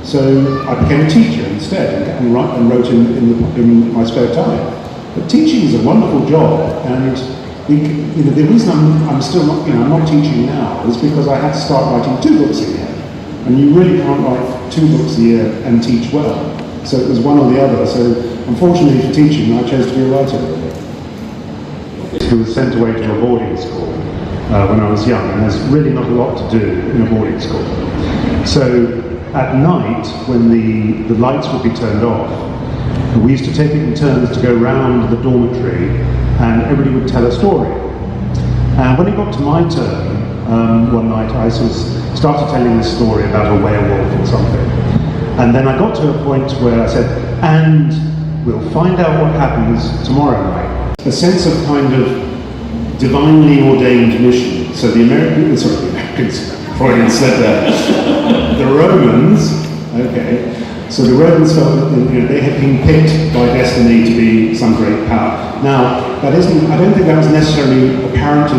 So I became a teacher instead and wrote in my spare time. But teaching is a wonderful job, and the reason I'm still not, I'm not teaching now is because I had to start writing 2 books a year. And you really can't write 2 books a year and teach well. So it was one or the other. So unfortunately for teaching, I chose to be a writer. Who was sent away to a boarding school when I was young, and there's really not a lot to do in a boarding school. So at night, when the lights would be turned off, we used to take it in turns to go round the dormitory, and everybody would tell a story. And when it got to my turn, one night I sort of started telling this story about a werewolf or something. And then I got to a point where I said, and we'll find out what happens tomorrow night. A sense of kind of divinely ordained mission. So the Americans, Freudian said that, the Romans, okay, so the Romans felt that they had been picked by destiny to be some great power. Now, that isn't, I don't think that was necessarily apparent to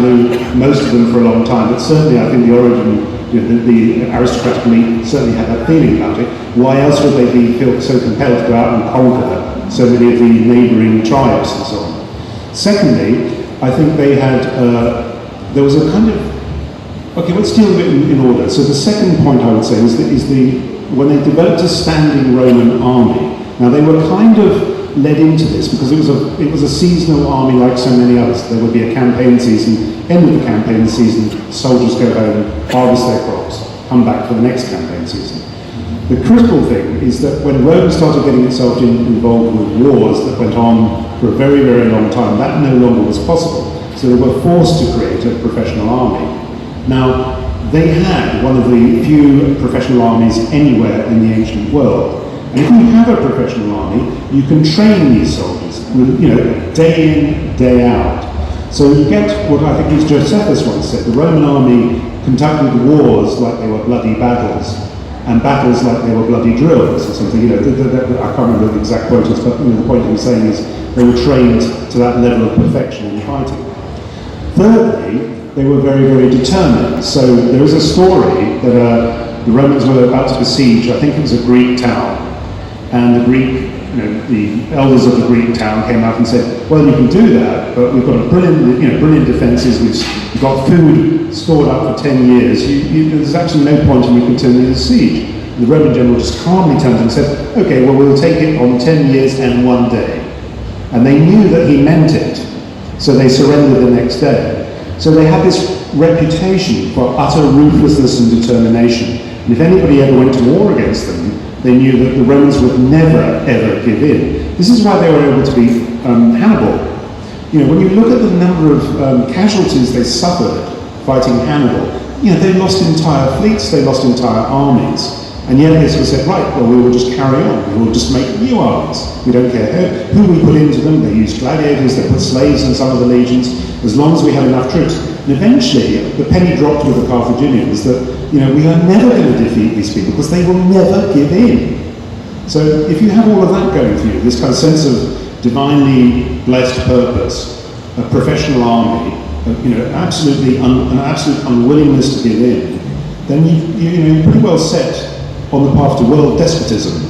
most of them for a long time, but certainly I think the origin, the aristocratic elite certainly had that feeling about it. Why else would they feel so compelled to go out and conquer so many of the neighbouring tribes and so on? Secondly, I think they had, there was a kind of, okay, let's deal with it in order. So the second point I would say is when they developed a standing Roman army. Now they were kind of led into this because it was a seasonal army like so many others. There would be a campaign season, end of the campaign season, soldiers go home, harvest their crops, come back for the next campaign season. The critical thing is that when Rome started getting itself involved with wars that went on for a very, very long time, that no longer was possible. So they were forced to create a professional army. Now, they had one of the few professional armies anywhere in the ancient world. And if you have a professional army, you can train these soldiers, day in, day out. So you get what I think was Josephus once said, the Roman army conducted wars like they were bloody battles, and battles like they were bloody drills or something. I can't remember the exact quote, but the point I'm saying is they were trained to that level of perfection in fighting. Thirdly, they were very, very determined. So there is a story that the Romans were about to besiege, I think it was a Greek town, and the elders of the Greek town came out and said, well, you can do that, but we've got a brilliant defences, we've got food stored up for 10 years, there's actually no point in we continuing the siege. And the Roman general just calmly turned and said, okay, well, we'll take it on 10 years and 1 day. And they knew that he meant it, so they surrendered the next day. So they had this reputation for utter ruthlessness and determination. And if anybody ever went to war against them, they knew that the Romans would never, ever give in. This is why they were able to be Hannibal. When you look at the number of casualties they suffered fighting Hannibal, they lost entire fleets, they lost entire armies. And yet they sort of said, right, well, we will just carry on. We will just make new armies. We don't care who we put into them. They used gladiators, they put slaves in some of the legions, as long as we had enough troops. And eventually, the penny dropped with the Carthaginians that, we are never going to defeat these people because they will never give in. So if you have all of that going for you, this kind of sense of divinely blessed purpose, a professional army, an absolute unwillingness to give in, then you're pretty well set on the path to world despotism.